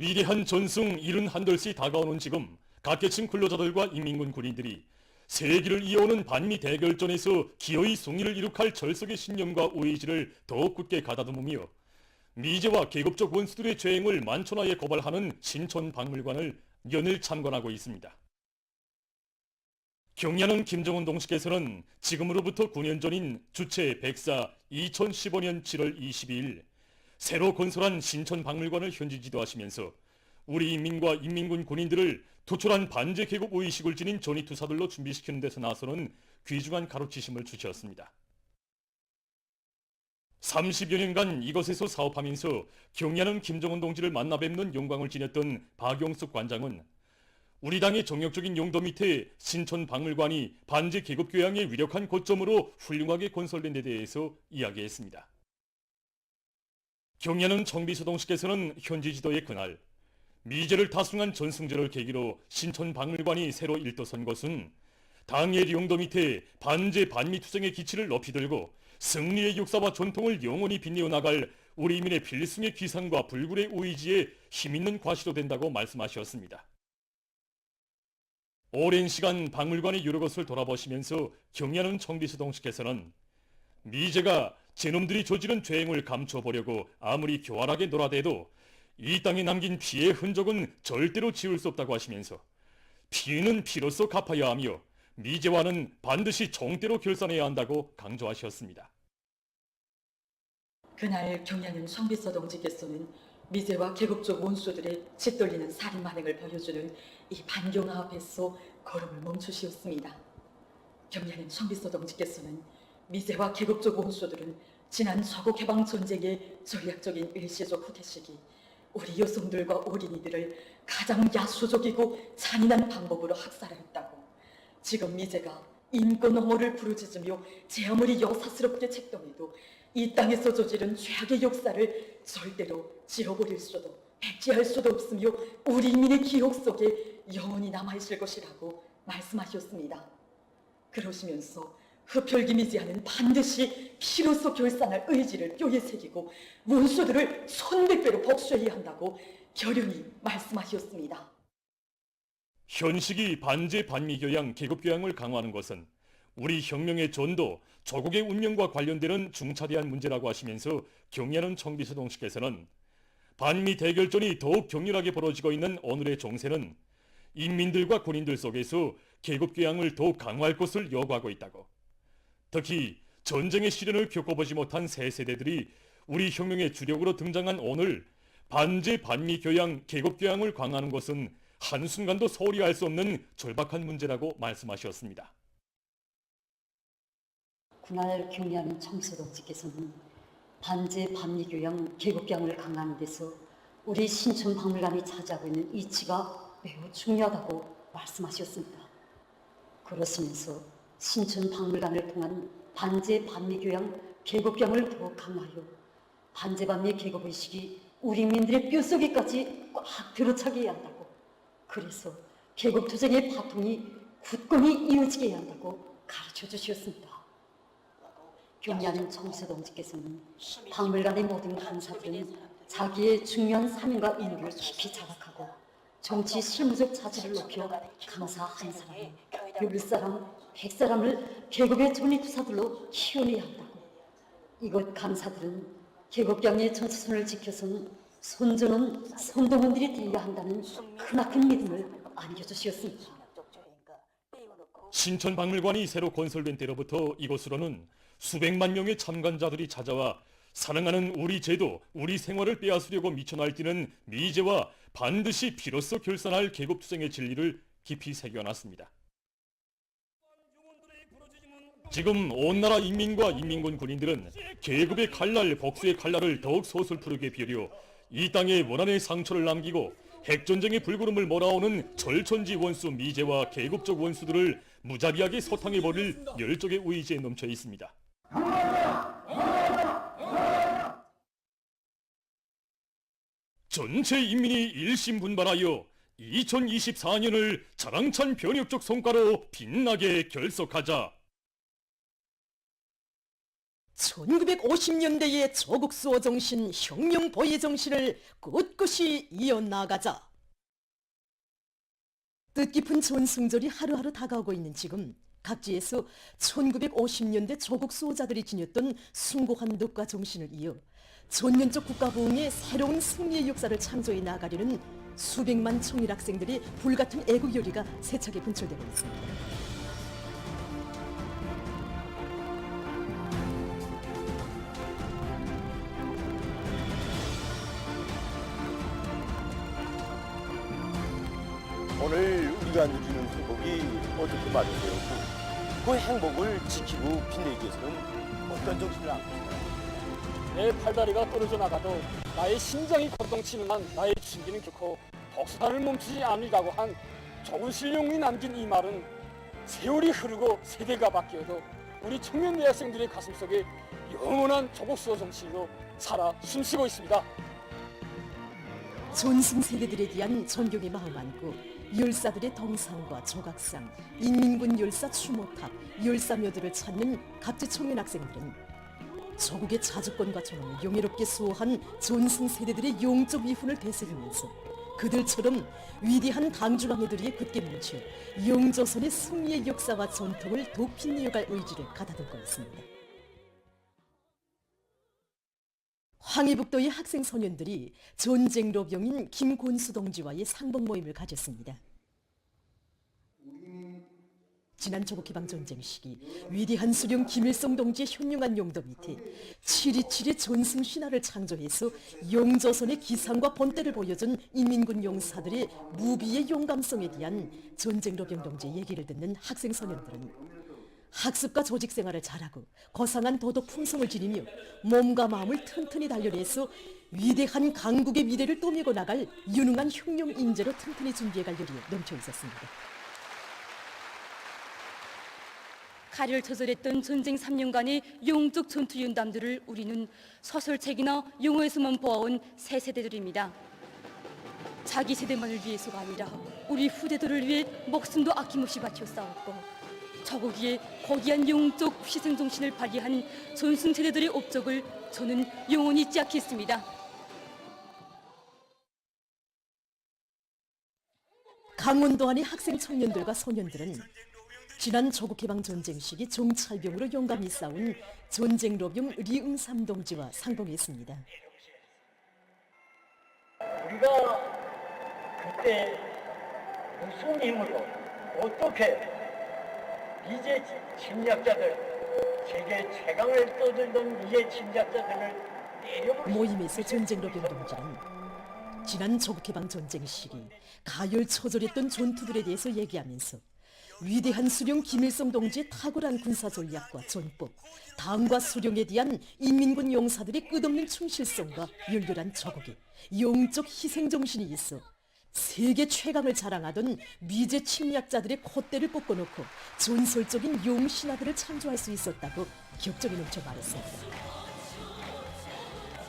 위대한 전승 71돌씩 다가오는 지금 각계층 근로자들과 인민군 군인들이 세기를 이어오는 반미 대결전에서 기어이 승리를 이룩할 절석의 신념과 의지를 더욱 굳게 가다듬으며 미제와 계급적 원수들의 죄행을 만천하에 고발하는 신촌박물관을 연일 참관하고 있습니다. 경야는 김정은 동식께서는 지금으로부터 9년 전인 주체 104 2015년 7월 22일 새로 건설한 신촌박물관을 현지 지도하시면서 우리 인민과 인민군 군인들을 투철한 반제 계급 의식을 지닌 전위투사들로 준비시키는 데서 나서는 귀중한 가르치심을 주셨습니다. 30여 년간 이것에서 사업하면서 경야는 김정은 동지를 만나 뵙는 영광을 지녔던 박용숙 관장은 우리 당의 정력적인 용도 밑에 신촌박물관이 반제 계급 교양의 위력한 고점으로 훌륭하게 건설된 데 대해서 이야기했습니다. 경야는 청비서 동식께서는 현지 지도의 그날 미제를 타승한 전승절을 계기로 신촌박물관이 새로 일도선 것은 당의 용도 밑에 반제 반미투쟁의 기치를 높이 들고 승리의 역사와 전통을 영원히 빛내어 나갈 우리 인민의 필승의 기상과 불굴의 의지에 힘있는 과시로 된다고 말씀하셨습니다. 오랜 시간 박물관의 여러 것을 돌아보시면서 경야는 청비서 동식께서는 미제가 제놈들이 저지른 죄행을 감춰보려고 아무리 교활하게 놀아대도 이 땅에 남긴 피의 흔적은 절대로 지울 수 없다고 하시면서 피는 피로써 갚아야 하며 미제와는 반드시 정대로 결산해야 한다고 강조하셨습니다. 그날 경야는 청비서 동지께서는 미제와 계급적 원수들의 짓돌리는 살인 만행을 보여주는 이 반경화 앞에서 걸음을 멈추시었습니다. 경야는 청비서 동지께서는 미제와 계급적 원수들은 지난 서구 개방 전쟁의 전략적인 일시적 후퇴 시기 우리 여성들과 어린이들을 가장 야수적이고 잔인한 방법으로 학살하였다고, 지금 미제가 인권 옹호를 부르짖으며 제 아무리 여사스럽게 책동해도 이 땅에서 저지른 죄악의 역사를 절대로 지워버릴 수도 백지할 수도 없으며 우리 인민의 기억 속에 영원히 남아있을 것이라고 말씀하셨습니다. 그러시면서 흡혈기미지아는 반드시 피로써 결산할 의지를 뼈에 새기고 원수들을 손백배로 복수해야 한다고 결연히 말씀하셨습니다. 현식이 반제 반미교양 계급교양을 강화하는 것은 우리 혁명의 전도, 조국의 운명과 관련되는 중차대한 문제라고 하시면서 경야는 청비서 동식께서는 반미 대결전이 더욱 격렬하게 벌어지고 있는 오늘의 정세는 인민들과 군인들 속에서 계급교양을 더욱 강화할 것을 요구하고 있다고, 특히 전쟁의 시련을 겪어보지 못한 새 세대들이 우리 혁명의 주력으로 등장한 오늘 반제 반미 교양, 계급교양을 강화하는 것은 한순간도 소홀히 할 수 없는 절박한 문제라고 말씀하셨습니다. 그날 경야는 청비서 동지께서는 반제 반미교양 계급교양을 강화하는 데서 우리 신촌박물관이 차지하고 있는 이치가 매우 중요하다고 말씀하셨습니다. 그러시면서 신촌박물관을 통한 반제 반미교양 계급교양을 더욱 강화하여 반제 반미 계급의식이 우리 민들의 뼛속에까지 꽉 들어차게 해야 한다고, 그래서 계급투쟁의 바통이 굳건히 이어지게 해야 한다고 가르쳐 주셨습니다. 경야는 청비서 동지께서는 박물관의 모든 간사들은 자기의 중요한 사명과 임무를 깊이 자각하고 정치 실무적 자질을 높여 강사 한 사람을 10사람, 100사람을 계급의 전위투사들로 키워내야 한다고, 이곳 강사들은 계급경의 정체선을 지켜서는 손전원, 선동원들이 되어야 한다는 크나큰 믿음을 안겨주셨습니다. 신촌박물관이 새로 건설된 때로부터 이곳으로는 수백만 명의 참관자들이 찾아와 사랑하는 우리 제도, 우리 생활을 빼앗으려고 미쳐 날뛰는 미제와 반드시 피로써 결산할 계급투쟁의 진리를 깊이 새겨놨습니다. 지금 온 나라 인민과 인민군 군인들은 계급의 칼날, 복수의 칼날을 더욱 서슬프르게 벼려 이 땅에 원한의 상처를 남기고 핵전쟁의 불구름을 몰아오는 절천지 원수 미제와 계급적 원수들을 무자비하게 소탕해버릴 열정의 의지에 넘쳐 있습니다. 전체 인민이 일심분발하여 2024년을 자랑찬 변혁적 성과로 빛나게 결석하자. 1950년대의 조국 수호 정신, 혁명 보위 정신을 꿋꿋이 이어나가자. 뜻깊은 전승절이 하루하루 다가오고 있는 지금 각지에서 1950년대 조국 수호자들이 지녔던 숭고한 덕과 정신을 이어 전면적 국가부흥의 새로운 승리의 역사를 창조해 나가려는 수백만 청일 학생들의 불같은 애국 열의가 세차게 분출되고 있습니다. 오늘 우리가 누리는 행복이 어떻게 마련되었고 그 행복을 지키고 빛내기 위해서는 어떤 정신을 안고 있나요? 내 팔다리가 떨어져 나가도 나의 심장이 거동치는 한 나의 진기는 결코 덕수단을 멈추지 않으리라고 한 조은실용이 남긴 이 말은 세월이 흐르고 세대가 바뀌어도 우리 청년 대학생들의 가슴속에 영원한 조국수호 정신으로 살아 숨쉬고 있습니다. 전승 세대들에 대한 존경의 마음 안고 열사들의 덩상과 조각상, 인민군 열사 추모탑, 열사묘들을 찾는 각지 청년 학생들은 조국의 자주권과 존엄을 영예롭게 수호한 전승 세대들의 영적 위훈을 되새기면서 그들처럼 위대한 당주랑이들이 굳게 뭉쳐 영조선의 승리의 역사와 전통을 더욱 빛내어갈 의지를 가다듬고 있습니다. 황해북도의 학생 소년들이 전쟁로병인 김곤수 동지와의 상봉 모임을 가졌습니다. 지난 조국해방 전쟁 시기 위대한 수령 김일성 동지의 현명한 용도 밑에 7.27의 전승 신화를 창조해서 영조선의 기상과 본때를 보여준 인민군 용사들의 무비의 용감성에 대한 전쟁로병 동지의 얘기를 듣는 학생 소년들은 학습과 조직 생활을 잘하고 거상한 도덕 품성을 지니며 몸과 마음을 튼튼히 단련해서 위대한 강국의 미래를 떠밀고 나갈 유능한 혁명 인재로 튼튼히 준비해갈 열이 넘쳐 있었습니다. 칼을 처절했던 전쟁 3년간의 영적 전투 연담들을 우리는 소설책이나 영화에서만 보아온 새 세대들입니다. 자기 세대만을 위해서가 아니라 우리 후대들을 위해 목숨도 아낌없이 바쳐 싸웠고 저거기에 거대한 영적 희생 정신을 발휘한 전승 세대들의 업적을 저는 영원히 잊지 않겠습니다. 강원도 안의 학생 청년들과 소년들은 지난 조국해방 전쟁 시기 정찰병으로 용감히 싸운 전쟁로병 리응삼 동지와 상봉했습니다. 우리가 그때 무슨 힘으로 어떻게 미제 침략자들, 세계 최강을 떠들던 미제 침략자들을 내려볼 모임에서 전쟁로병 동지는 지난 조국해방 전쟁 시기 가열처절했던 전투들에 대해서 얘기하면서 위대한 수령 김일성 동지의 탁월한 군사 전략과 전법, 당과 수령에 대한 인민군 용사들의 끝없는 충실성과 열렬한 조국의 영적 희생 정신이 있어 세계 최강을 자랑하던 미제 침략자들의 콧대를 뽑고놓고 전설적인 용신화들을 창조할 수 있었다고 격정이 넘쳐 말했습니다.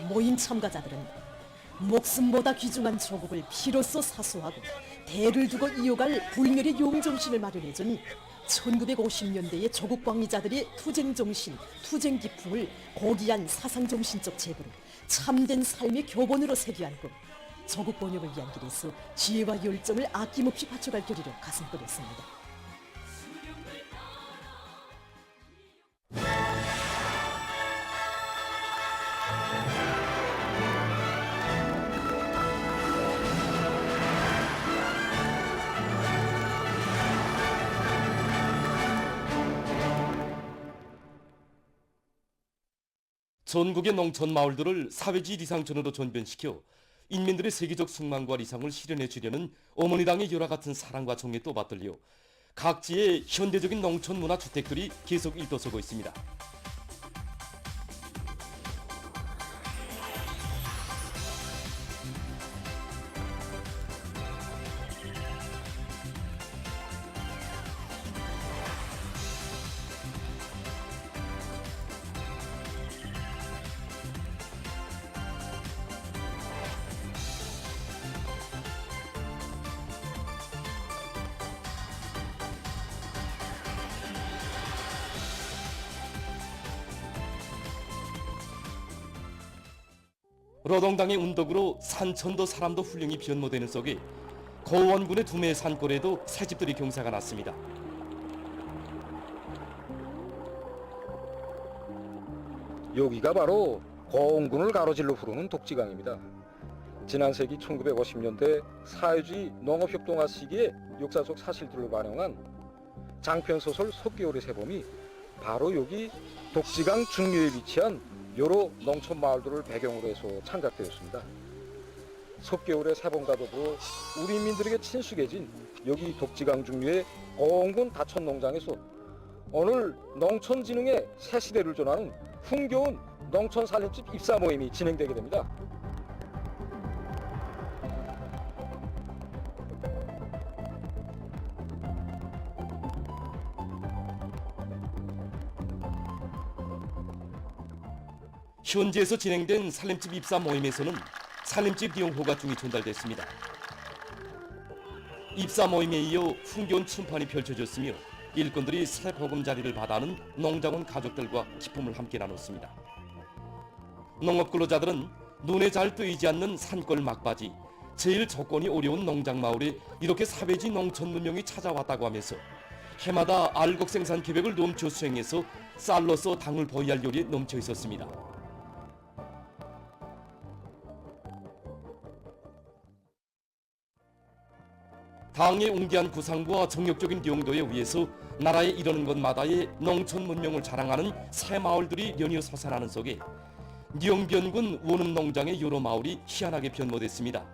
모임 참가자들은 목숨보다 귀중한 조국을 피로써 사수하고 대를 두고 이어갈 불멸의 용정신을 마련해준 1950년대의 조국 광의자들의 투쟁정신, 투쟁기풍을 고귀한 사상정신적 제구로 참된 삶의 교본으로 새겨안고 조국 번영을 위한 길에서 지혜와 열정을 아낌없이 바쳐갈 결의로 가슴끓였습니다. 전국의 농촌 마을들을 사회주의 리상촌으로 전변시켜 인민들의 세계적 승망과 리상을 실현해 주려는 어머니당의 열화 같은 사랑과 정에 또 받들려 각지의 현대적인 농촌 문화 주택들이 계속 일떠서고 있습니다. 노동당의 운덕으로 산천도 사람도 훌륭히 변모되는 속에 거원군의 두메 산골에도 새집들이 경사가 났습니다. 여기가 바로 거원군을 가로질러 흐르는 독지강입니다. 지난 세기 1950년대 사회주의 농업협동화 시기에 역사 속 사실들을 반영한 장편소설 속개울의 새봄이 바로 여기 독지강 중류에 위치한 여러 농촌 마을들을 배경으로 해서 창작되었습니다. 속개울의 새봄과 더불어 우리 민들에게 친숙해진 여기 독지강 중류의 거원군 다천농장에서 오늘 농촌진흥의 새 시대를 전하는 흥겨운 농촌 살림집 입사 모임이 진행되게 됩니다. 현지에서 진행된 살림집 입사 모임에서는 살림집 이용 허가증이 전달됐습니다. 입사 모임에 이어 흥겨운 춤판이 펼쳐졌으며 일꾼들이 새 보금자리를 받아는 농장원 가족들과 기쁨을 함께 나눴습니다. 농업근로자들은 눈에 잘 뜨이지 않는 산골 막바지, 제일 조건이 어려운 농장마을에 이렇게 사회지 농촌 문명이 찾아왔다고 하면서 해마다 알곡 생산 계획을 넘쳐 수행해서 쌀로서 당을 보유할 요리에 넘쳐 있었습니다. 당의 웅대한 구상과 정력적인 용도에 의해서 나라에 이르는 곳마다의 농촌 문명을 자랑하는 새 마을들이 연이어 솟아나는 속에 령변군 원음 농장의 여러 마을이 희한하게 변모됐습니다.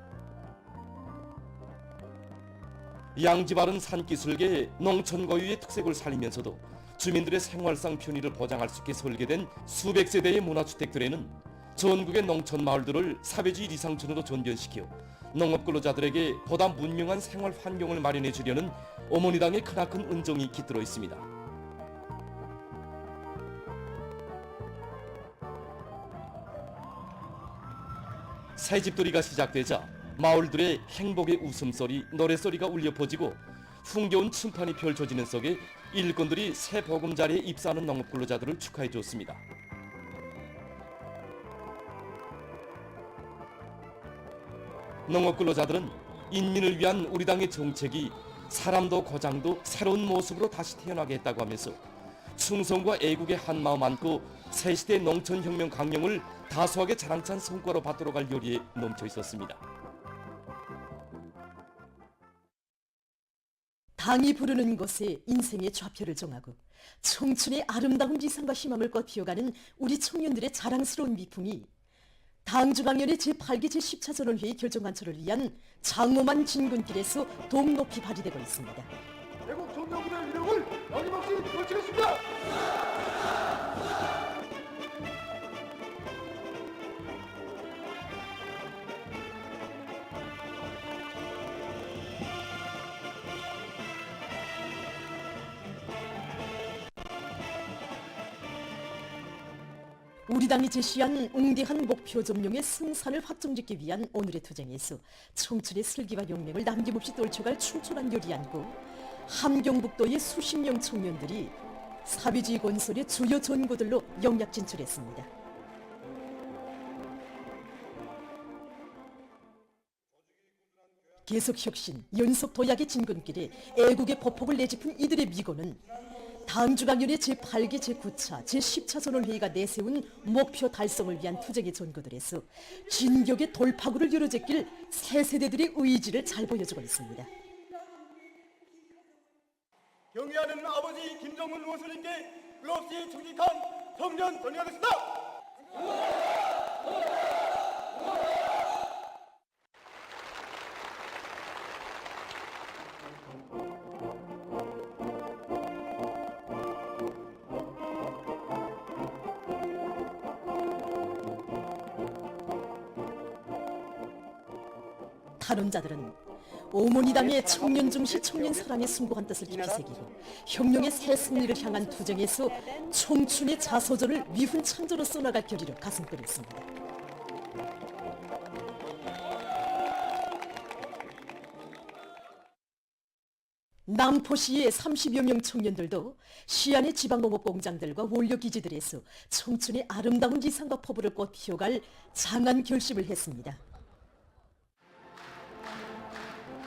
양지바른 산기슭에 농촌 고유의 특색을 살리면서도 주민들의 생활상 편의를 보장할 수 있게 설계된 수백 세대의 문화주택들에는 전국의 농촌 마을들을 사회주의 리상촌으로 전변시켜 농업근로자들에게 보다 문명한 생활 환경을 마련해 주려는 어머니당의 크나큰 은정이 깃들어 있습니다. 새집돌이가 시작되자 마을들의 행복의 웃음소리, 노래소리가 울려 퍼지고 흥겨운 춤판이 펼쳐지는 속에 일꾼들이 새 보금자리에 입사하는 농업근로자들을 축하해 줬습니다. 농업근로자들은 인민을 위한 우리 당의 정책이 사람도 고장도 새로운 모습으로 다시 태어나게 했다고 하면서 충성과 애국의 한마음 안고 새시대 농촌혁명 강령을 다소하게 자랑찬 성과로 받들어 갈 요리에 넘쳐 있었습니다. 당이 부르는 것에 인생의 좌표를 정하고 청춘의 아름다운 비상과 희망을 꽃피워가는 우리 청년들의 자랑스러운 미품이 당중앙위원회 제8기 제10차전원회의 결정관철을 위한 장엄한 진군길에서 더욱 높이 발휘되고 있습니다. 대국 종교군의 위력을 어김없이 펼치겠습니다. 우리 당이 제시한 웅대한 목표 점령의 승산을 확정짓기 위한 오늘의 투쟁에서 청춘의 슬기와 용맹을 남김없이 떨쳐갈 충천한 요리 안고 함경북도의 수십 명 청년들이 사회주의 건설의 주요 전고들로 영약 진출했습니다. 계속 혁신, 연속 도약의 진군길에 애국의 보폭을 내짚은 이들의 미고는 당중앙위원회 제8기 제9차 제10차 전원회의가 내세운 목표 달성을 위한 투쟁의 전거들에서 진격의 돌파구를 이뤄제길 새 세대들의 의지를 잘 보여주고 있습니다. 경의하는 아버지 김정은 원수님께 끝없이 충직한 청년 전이하겠습니다. 탄원자들은 오모니당의 청년 중시 청년 사랑에 승부한 뜻을 깊이 새기고 혁명의 새 승리를 향한 투쟁에서 청춘의 자서전을 미훈 창조로 써나갈 결의로 가슴 끓였습니다. 남포시의 30여 명 청년들도 시안의 지방공업 공장들과 원료기지들에서 청춘의 아름다운 이상과 포부를 꽃피워갈 장한 결심을 했습니다.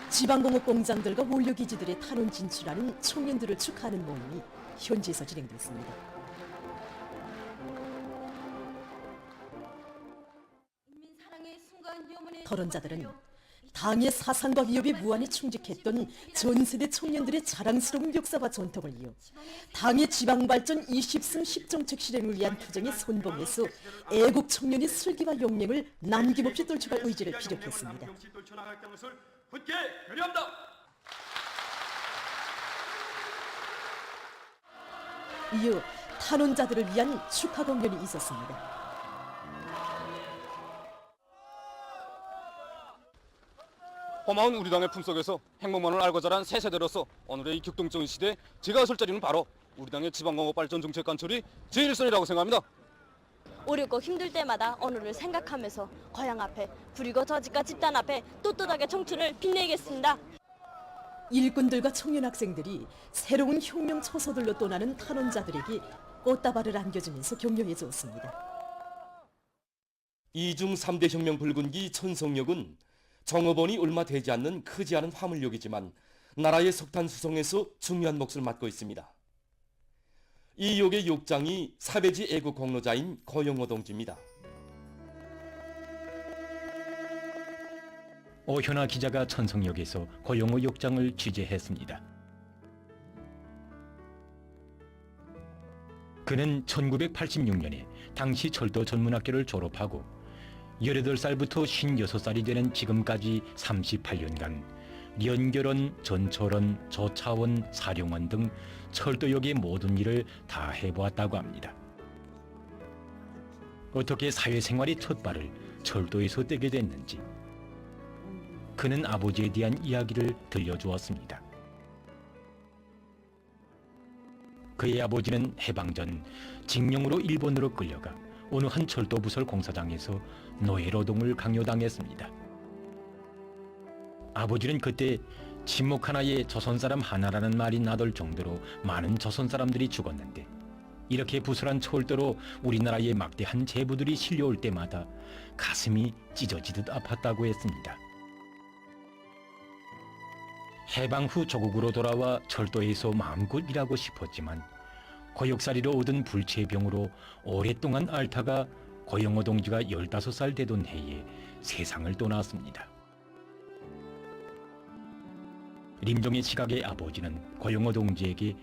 지방공업 공장들과 원료기지들의 탈원 진출하는 청년들을 축하하는 모임이 현지에서 진행됐습니다. 토론자들은 당의 사상과 위협에 무한히 충직했던 전세대 청년들의 자랑스러운 역사와 전통을 이어 당의 지방발전 20승 10정책 실행을 위한 투쟁에 선봉해서 애국 청년의 슬기와 용맹을 남김없이 떨쳐갈 의지를 피력했습니다. 이어 탄원자들을 위한 축하 공연이 있었습니다. 고마운 우리 당의 품속에서 행복만을 알고 자란 새 세대로서 오늘의 이 격동적인 시대에 제가 설 자리는 바로 우리 당의 지방공업 발전 정책 관철이 제1선이라고 생각합니다. 어렵고 힘들 때마다 오늘을 생각하면서 고향 앞에 그리고 저 집과 집단 앞에 떳떳하게 청춘을 빛내겠습니다. 일꾼들과 청년 학생들이 새로운 혁명 처소들로 떠나는 탄원자들에게 꽃다발을 안겨주면서 격려해 주었습니다. 이중 3대 혁명 붉은기 천성역은 정업원이 얼마 되지 않는 크지 않은 화물역이지만 나라의 석탄 수송에서 중요한 몫을 맡고 있습니다. 이 역의 역장이 사배지 애국 공로자인 고영호 동지입니다. 오현아 기자가 천성역에서 고영호 역장을 취재했습니다. 그는 1986년에 당시 철도 전문학교를 졸업하고 18살부터 56살이 되는 지금까지 38년간 연결원, 전철원, 저차원, 사령원 등 철도역의 모든 일을 다 해보았다고 합니다. 어떻게 사회생활의 첫 발을 철도에서 떼게 됐는지 그는 아버지에 대한 이야기를 들려주었습니다. 그의 아버지는 해방 전 징용으로 일본으로 끌려가 어느 한 철도부설 공사장에서 노예노동을 강요당했습니다. 아버지는 그때 침묵 하나에 조선사람 하나라는 말이 나돌 정도로 많은 조선사람들이 죽었는데 이렇게 부설한 철도로 우리나라의 막대한 제부들이 실려올 때마다 가슴이 찢어지듯 아팠다고 했습니다. 해방 후 조국으로 돌아와 철도에서 마음껏 일하고 싶었지만 고역살이로 얻은 불치병으로 오랫동안 앓다가 고영호 동지가 15살 되던 해에 세상을 떠났습니다. 림종의 시각의 아버지는 고영호 동지에게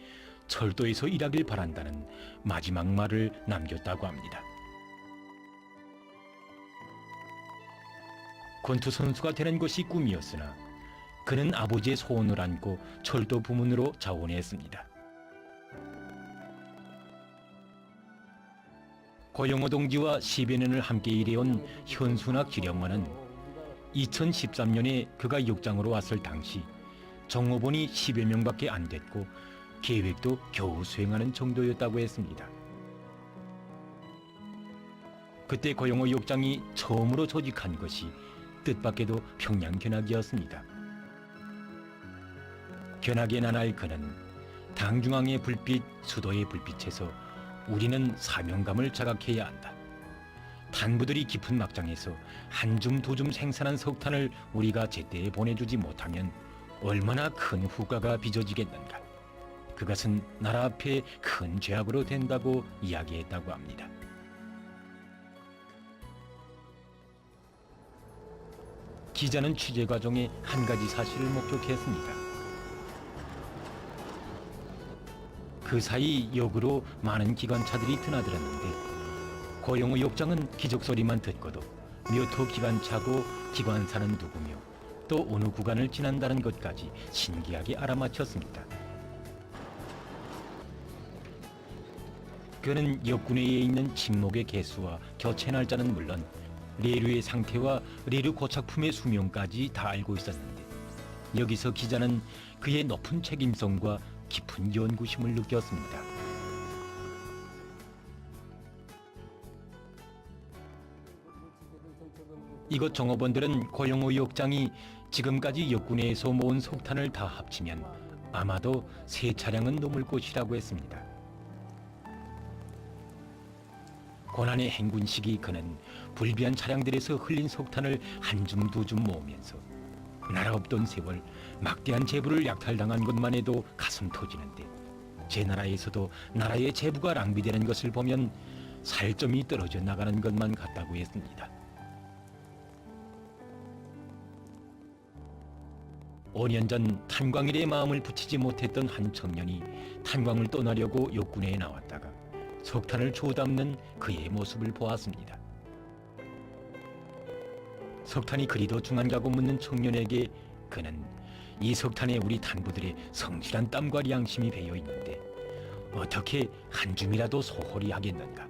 철도에서 일하길 바란다는 마지막 말을 남겼다고 합니다. 권투 선수가 되는 것이 꿈이었으나 그는 아버지의 소원을 안고 철도 부문으로 자원했습니다. 고영호 동지와 10여 년을 함께 일해온 현순학 지령관은 2013년에 그가 역장으로 왔을 당시 정업원이 10여 명밖에 안 됐고 계획도 겨우 수행하는 정도였다고 했습니다. 그때 고영호 역장이 처음으로 조직한 것이 뜻밖에도 평양 견학이었습니다. 견학의 나날 그는 당중앙의 불빛, 수도의 불빛에서 우리는 사명감을 자각해야 한다. 탄부들이 깊은 막장에서 한 줌 두 줌 생산한 석탄을 우리가 제때에 보내주지 못하면 얼마나 큰 후과가 빚어지겠는가. 그것은 나라 앞에 큰 죄악으로 된다고 이야기했다고 합니다. 기자는 취재 과정에 한 가지 사실을 목격했습니다. 그 사이 역으로 많은 기관차들이 드나들었는데 고영호 역장은 기적소리만 듣고도 몇 호 기관차고 기관사는 누구며 또 어느 구간을 지난다는 것까지 신기하게 알아맞혔습니다. 그는 역군내에 있는 침목의 개수와 교체 날짜는 물론 레류의 상태와 레류 고착품의 수명까지 다 알고 있었는데 여기서 기자는 그의 높은 책임성과 깊은 연구심을 느꼈습니다. 이곳 정업원들은 고영호 역장이 지금까지 역군에서 모은 석탄을 다 합치면 아마도 세 차량은 넘을 것이라고 했습니다. 고난의 행군 시기 그는 불비한 차량들에서 흘린 석탄을 한 줌 두 줌 모으면서 나라 없던 세월 막대한 재부를 약탈당한 것만 해도 가슴 터지는데 제 나라에서도 나라의 재부가 낭비되는 것을 보면 살점이 떨어져 나가는 것만 같다고 했습니다. 5년 전 탄광일에 마음을 붙이지 못했던 한 청년이 탄광을 떠나려고 욕군에 나왔다가 석탄을 주워담는 그의 모습을 보았습니다. 석탄이 그리도 중한가고 묻는 청년에게 그는 이 석탄에 우리 탄부들의 성실한 땀과 양심이 배어 있는데 어떻게 한 줌이라도 소홀히 하겠는가?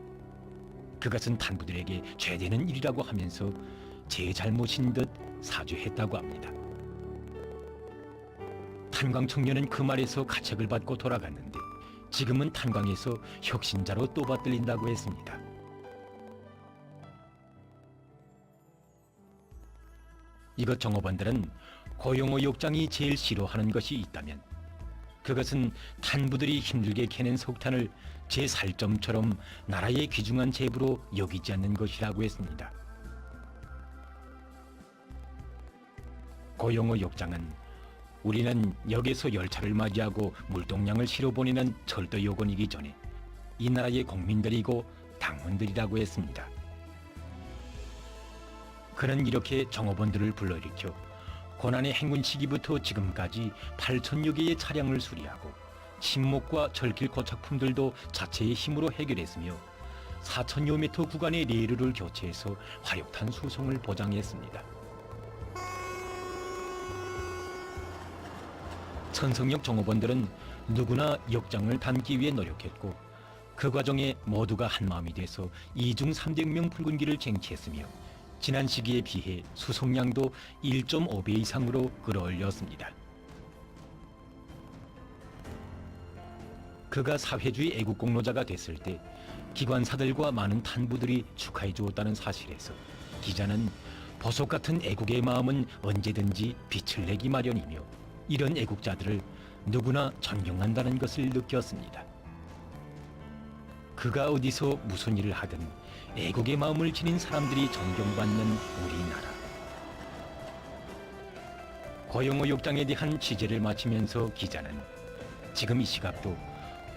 그것은 탄부들에게 죄되는 일이라고 하면서 제 잘못인 듯 사죄했다고 합니다. 탄광 청년은 그 말에서 가책을 받고 돌아갔는데 지금은 탄광에서 혁신자로 또 받들린다고 했습니다. 이것 종업원들은 고용호 욕장이 제일 싫어하는 것이 있다면 그것은 탄부들이 힘들게 캐낸 석탄을 제 살점처럼 나라의 귀중한 재부로 여기지 않는 것이라고 했습니다. 고용호 욕장은 우리는 역에서 열차를 맞이하고 물동량을 실어 보내는 철도 요건이기 전에 이 나라의 국민들이고 당원들이라고 했습니다. 그는 이렇게 종업원들을 불러일으켜 고난의 행군 시기부터 지금까지 8천여 개의 차량을 수리하고 침목과 철길 고착품들도 자체의 힘으로 해결했으며 4천여 미터 구간의 레일을 교체해서 화력탄 수송을 보장했습니다. 천성역 종업원들은 누구나 역장을 담기 위해 노력했고 그 과정에 모두가 한마음이 돼서 2중 300명 붉은기를 쟁취했으며 지난 시기에 비해 수송량도 1.5배 이상으로 끌어올렸습니다. 그가 사회주의 애국공로자가 됐을 때 기관사들과 많은 탄부들이 축하해 주었다는 사실에서 기자는 보석 같은 애국의 마음은 언제든지 빛을 내기 마련이며 이런 애국자들을 누구나 존경한다는 것을 느꼈습니다. 그가 어디서 무슨 일을 하든 애국의 마음을 지닌 사람들이 존경받는 우리나라. 고용호 욕장에 대한 취재를 마치면서 기자는 지금 이 시각도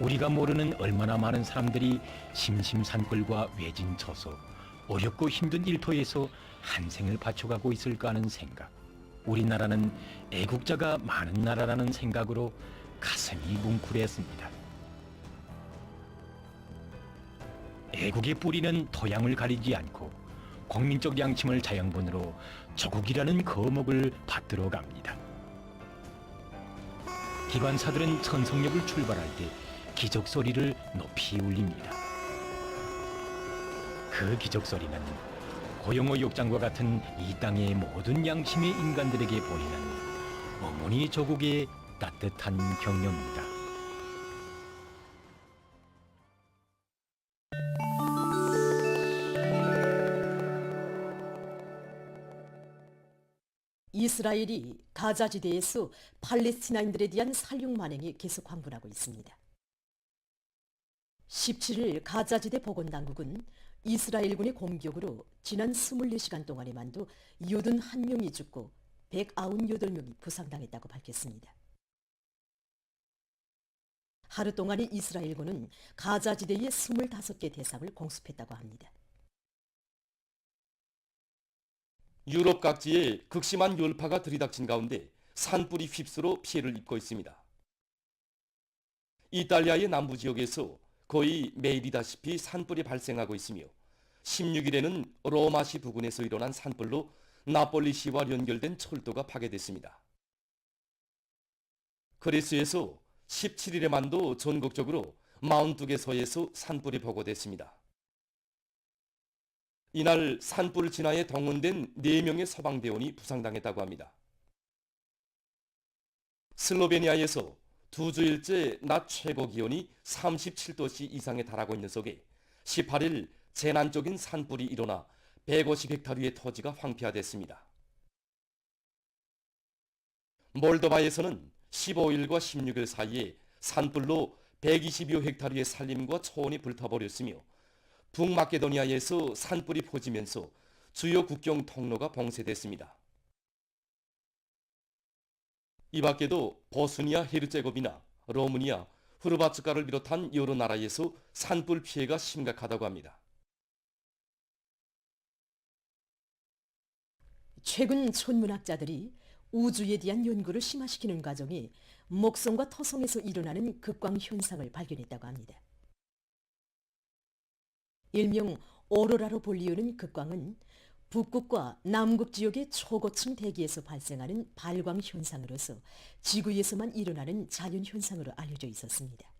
우리가 모르는 얼마나 많은 사람들이 심심산골과 외진 처소, 어렵고 힘든 일터에서 한 생을 바쳐가고 있을까 하는 생각. 우리나라는 애국자가 많은 나라라는 생각으로 가슴이 뭉클했습니다. 애국의 뿌리는 토양을 가리지 않고 국민적 양심을 자양분으로 조국이라는 거목을 받들어 갑니다. 기관사들은 천성역을 출발할 때 기적소리를 높이 울립니다. 그 기적소리는 고용호 욕장과 같은 이 땅의 모든 양심의 인간들에게 보이는 어머니 조국의 따뜻한 격려입니다. 이스라엘이 가자지대에서 팔레스티나인들에 대한 살육 만행이 계속 광분하고 있습니다. 17일 가자지대 보건당국은 이스라엘군의 공격으로 지난 24시간 동안에만도 81명이 죽고 198명이 부상당했다고 밝혔습니다. 하루 동안에 이스라엘군은 가자지대의 25개 대상을 공습했다고 합니다. 유럽 각지에 극심한 열파가 들이닥친 가운데 산불이 휩쓸어 피해를 입고 있습니다. 이탈리아의 남부 지역에서 거의 매일이다시피 산불이 발생하고 있으며 16일에는 로마시 부근에서 일어난 산불로 나폴리시와 연결된 철도가 파괴됐습니다. 그리스에서 17일에만도 전국적으로 42개 서에서 산불이 보고됐습니다. 이날 산불 진화에 동원된 4명의 서방대원이 부상당했다고 합니다. 슬로베니아에서 2주일째 낮 최고 기온이 37도씨 이상에 달하고 있는 속에 18일 재난적인 산불이 일어나 150헥타르의 토지가 황폐화됐습니다. 몰도바에서는 15일과 16일 사이에 산불로 120여 헥타르의 산림과 초원이 불타버렸으며 북마케도니아에서 산불이 퍼지면서 주요 국경 통로가 봉쇄됐습니다. 이 밖에도 보스니아 헤르체고비나, 로마니아, 후르바츠카를 비롯한 여러 나라에서 산불 피해가 심각하다고 합니다. 최근 천문학자들이 우주에 대한 연구를 심화시키는 과정에 목성과 토성에서 일어나는 극광 현상을 발견했다고 합니다. 일명 오로라로 불리우는 극광은 북극과 남극 지역의 초고층 대기에서 발생하는 발광 현상으로서 지구에서만 일어나는 자연 현상으로 알려져 있었습니다.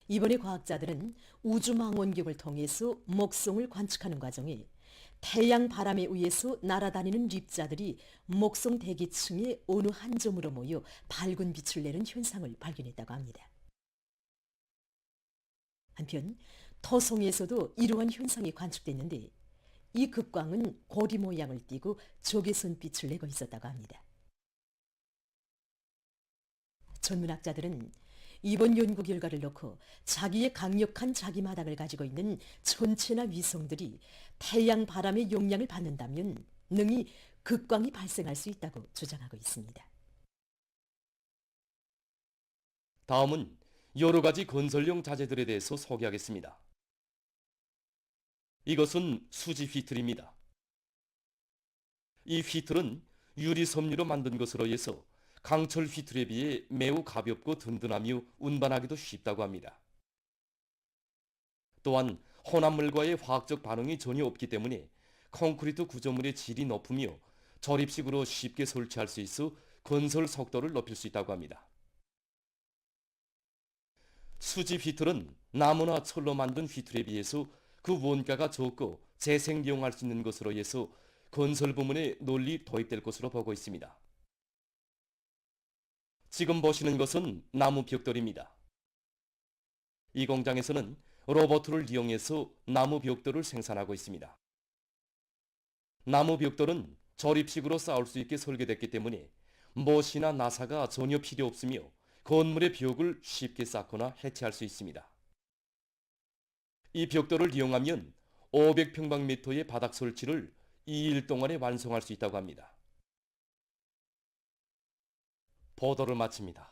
이번에 과학자들은 우주 망원경을 통해서 목성을 관측하는 과정에 태양 바람에 의해서 날아다니는 립자들이 목성 대기층의 어느 한 점으로 모여 밝은 빛을 내는 현상을 발견했다고 합니다. 한편 토성에서도 이러한 현상이 관측됐는데 이 극광은 고리 모양을 띠고 적외선 빛을 내고 있었다고 합니다. 전문학자들은 이번 연구 결과를 놓고 자기의 강력한 자기마당을 가지고 있는 천체나 위성들이 태양 바람의 영향을 받는다면 능히 극광이 발생할 수 있다고 주장하고 있습니다. 다음은 여러 가지 건설용 자재들에 대해서 소개하겠습니다. 이것은 수지 휘틀입니다. 이 휘틀은 유리 섬유로 만든 것으로 해서 강철 휘틀에 비해 매우 가볍고 든든하며 운반하기도 쉽다고 합니다. 또한 혼합물과의 화학적 반응이 전혀 없기 때문에 콘크리트 구조물의 질이 높으며 조립식으로 쉽게 설치할 수 있어 건설 속도를 높일 수 있다고 합니다. 수지 휘틀은 나무나 철로 만든 휘틀에 비해서 그 원가가 적고 재생이용할 수 있는 것으로 해서 건설 부문에 널리 도입될 것으로 보고 있습니다. 지금 보시는 것은 나무 벽돌입니다. 이 공장에서는 로봇을 이용해서 나무 벽돌을 생산하고 있습니다. 나무 벽돌은 조립식으로 쌓을 수 있게 설계됐기 때문에 못이나 나사가 전혀 필요 없으며 건물의 벽을 쉽게 쌓거나 해체할 수 있습니다. 이 벽돌을 이용하면 500평방미터의 바닥 설치를 2일 동안에 완성할 수 있다고 합니다. 보도를 마칩니다.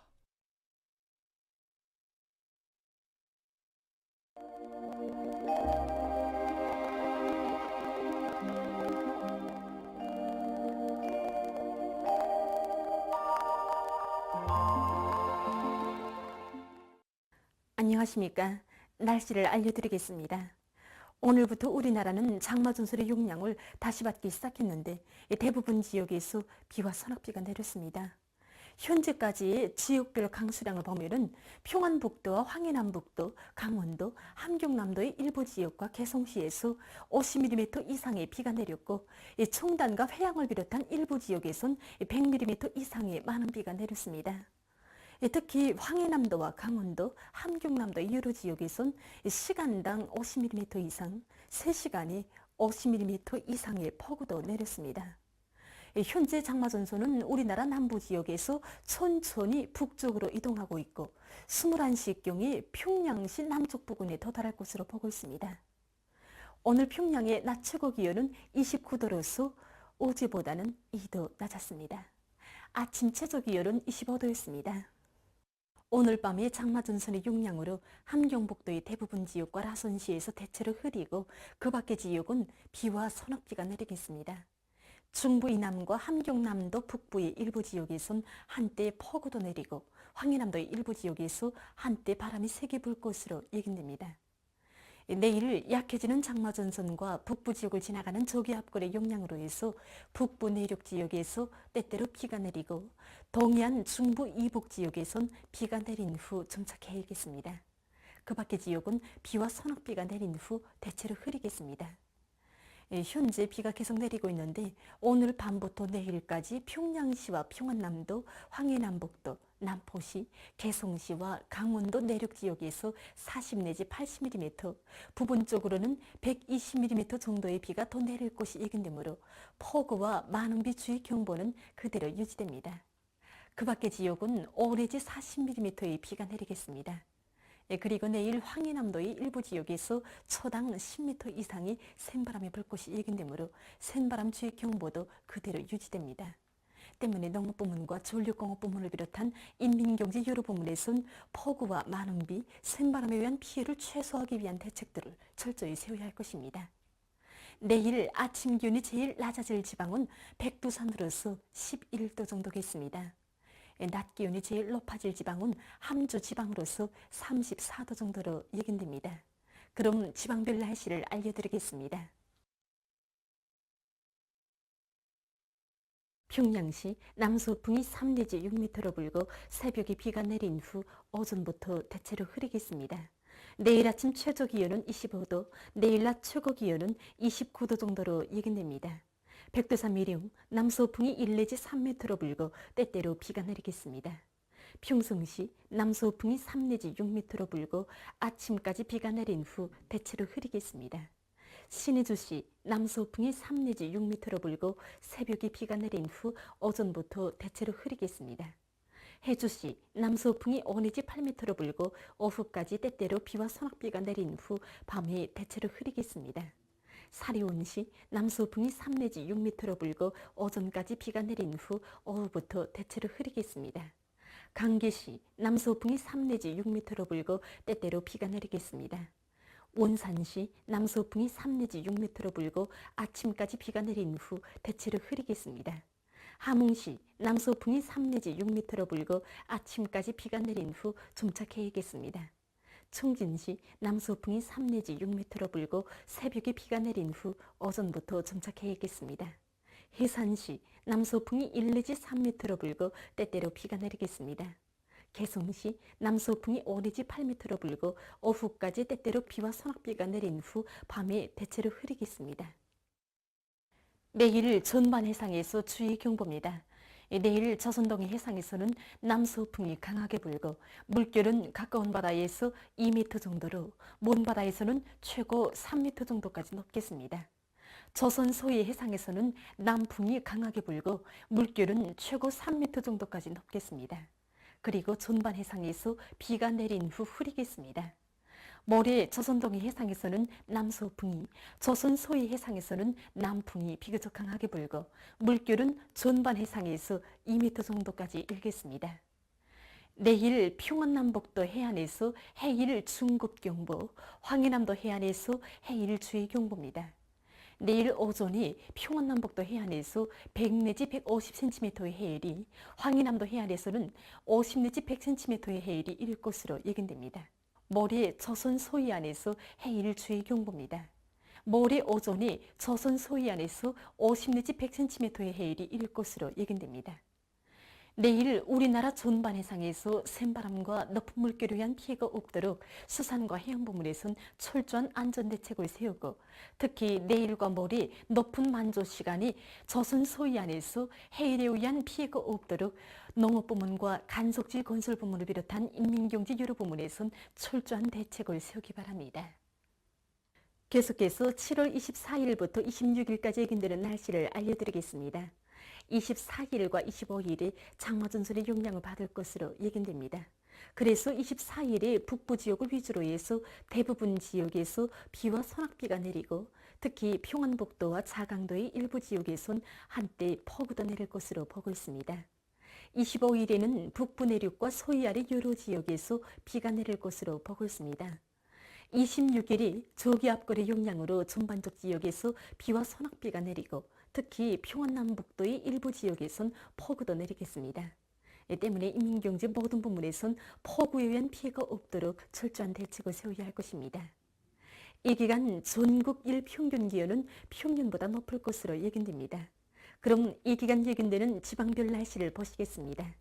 안녕하십니까. 날씨를 알려드리겠습니다. 오늘부터 우리나라는 장마전설의 용량을 다시 받기 시작했는데 대부분 지역에서 비와 소낙비가 내렸습니다. 현재까지의 지역별 강수량을 보면은 평안북도와 황해남북도, 강원도, 함경남도의 일부 지역과 개성시에서 50mm 이상의 비가 내렸고 청단과 회양을 비롯한 일부 지역에선 100mm 이상의 많은 비가 내렸습니다. 특히 황해남도와 강원도, 함경남도 여러 지역에선 시간당 50mm 이상, 3시간에 50mm 이상의 폭우도 내렸습니다. 현재 장마전선은 우리나라 남부 지역에서 천천히 북쪽으로 이동하고 있고 21시경에 평양시 남쪽 부근에 도달할 것으로 보고 있습니다. 오늘 평양의 낮 최고 기온은 29도로서 어제보다는 2도 낮았습니다. 아침 최저 기온은 25도였습니다. 오늘 밤에 장마전선의 영향으로 함경북도의 대부분 지역과 라선시에서 대체로 흐리고 그 밖의 지역은 비와 소낙비가 내리겠습니다. 중부 이남과 함경남도 북부의 일부 지역에선 한때 폭우도 내리고 황해남도의 일부 지역에서 한때 바람이 세게 불 것으로 예견됩니다. 내일 약해지는 장마전선과 북부 지역을 지나가는 저기압골의 영향으로 해서 북부 내륙 지역에서 때때로 비가 내리고 동해안 중부 이북 지역에선 비가 내린 후 정착해야겠습니다. 그 밖의 지역은 비와 소낙비가 내린 후 대체로 흐리겠습니다. 현재 비가 계속 내리고 있는데 오늘 밤부터 내일까지 평양시와 평안남도, 황해남북도, 남포시, 개성시와 강원도 내륙 지역에서 40 내지 80mm, 부분적으로는 120mm 정도의 비가 더 내릴 것이 예견되므로 폭우와 많은 비 주의 경보는 그대로 유지됩니다. 그 밖의 지역은 오래지 40mm의 비가 내리겠습니다. 그리고 내일 황해남도의 일부 지역에서 초당 10m 이상의 센바람이 불 것이 예견되므로 센바람 주의 경보도 그대로 유지됩니다. 때문에 농업부문과 전력공업부문을 비롯한 인민경제 여러 부문에선 폭우와 많은 비, 센바람에 의한 피해를 최소화하기 위한 대책들을 철저히 세워야 할 것입니다. 내일 아침 기온이 제일 낮아질 지방은 백두산으로서 11도 정도겠습니다. 낮 기온이 제일 높아질 지방은 함주 지방으로서 34도 정도로 예견됩니다. 그럼 지방별 날씨를 알려드리겠습니다. 평양시 남서풍이 3 내지 6m로 불고 새벽에 비가 내린 후 오전부터 대체로 흐리겠습니다. 내일 아침 최저 기온은 25도, 내일 낮 최고 기온은 29도 정도로 예견됩니다. 백두산 미령, 남서풍이 1 내지 3m로 불고 때때로 비가 내리겠습니다. 평성시 남서풍이 3 내지 6m로 불고 아침까지 비가 내린 후 대체로 흐리겠습니다. 신의주시 남서풍이 3 내지 6m로 불고 새벽에 비가 내린 후 오전부터 대체로 흐리겠습니다. 해주시 남서풍이 5 내지 8m로 불고 오후까지 때때로 비와 소낙비가 내린 후 밤에 대체로 흐리겠습니다. 사리온시 남서풍이 3 내지 6m로 불고 오전까지 비가 내린 후 오후부터 대체로 흐리겠습니다. 강계시 남서풍이 3 내지 6m로 불고 때때로 비가 내리겠습니다. 원산시 남서풍이 3 내지 6m로 불고 아침까지 비가 내린 후 대체로 흐리겠습니다. 함흥시 남서풍이 3 내지 6m로 불고 아침까지 비가 내린 후 정착해야겠습니다. 청진시 남서풍이 3 내지 6m로 불고 새벽에 비가 내린 후 오전부터 정착해야겠습니다. 해산시 남서풍이 1 내지 3m로 불고 때때로 비가 내리겠습니다. 개성시 남서풍이 5 내지 8m로 불고 오후까지 때때로 비와 소낙비가 내린 후 밤에 대체로 흐리겠습니다. 내일 전반 해상에서 주의 경보입니다. 내일 저선동해 해상에서는 남서풍이 강하게 불고 물결은 가까운 바다에서 2m 정도로 먼 바다에서는 최고 3m 정도까지 높겠습니다. 조선 서해 해상에서는 남풍이 강하게 불고 물결은 최고 3m 정도까지 높겠습니다. 그리고 전반 해상에서 비가 내린 후 흐리겠습니다. 모레 조선동해 해상에서는 남서풍이, 조선 서해 해상에서는 남풍이 비교적 강하게 불고 물결은 전반 해상에서 2m 정도까지 일겠습니다. 내일 평안남북도 해안에서 해일 중급경보, 황해남도 해안에서 해일 주의경보입니다. 내일 오전에 평안남북도 해안에서 100 내지 150cm의 해일이, 황해남도 해안에서는 50 내지 100cm의 해일이 일 것으로 예견됩니다. 모레 조선 서해안에서 해일 주의 경보입니다. 모레 오전에 조선 서해안에서 50 내지 100cm의 해일이 일 것으로 예견됩니다. 내일 우리나라 전반 해상에서 센바람과 높은 물결에 의한 피해가 없도록 수산과 해양부문에선 철저한 안전대책을 세우고 특히 내일과 모레 높은 만조 시간에 조선 서해안에서 해일에 의한 피해가 없도록 농업부문과 간속지 건설부문을 비롯한 인민경제 여러 부문에선 철저한 대책을 세우기 바랍니다. 계속해서 7월 24일부터 26일까지 예견되는 날씨를 알려드리겠습니다. 24일과 25일에 장마전선의 영향을 받을 것으로 예견됩니다. 그래서 24일에 북부 지역을 위주로 해서 대부분 지역에서 비와 소낙비가 내리고 특히 평안북도와 자강도의 일부 지역에선 한때 폭우도 내릴 것으로 보고 있습니다. 25일에는 북부 내륙과 서해 아래 여러 지역에서 비가 내릴 것으로 보고 있습니다. 26일이 저기압골의 영향으로 전반적 지역에서 비와 소낙비가 내리고 특히 평안남북도의 일부 지역에선 폭우도 내리겠습니다. 때문에 인민경제 모든 부문에선 폭우에 의한 피해가 없도록 철저한 대책을 세워야 할 것입니다. 이 기간 전국 일평균 기온은 평년보다 높을 것으로 예견됩니다. 그럼 이 기간 예견되는 지방별 날씨를 보시겠습니다.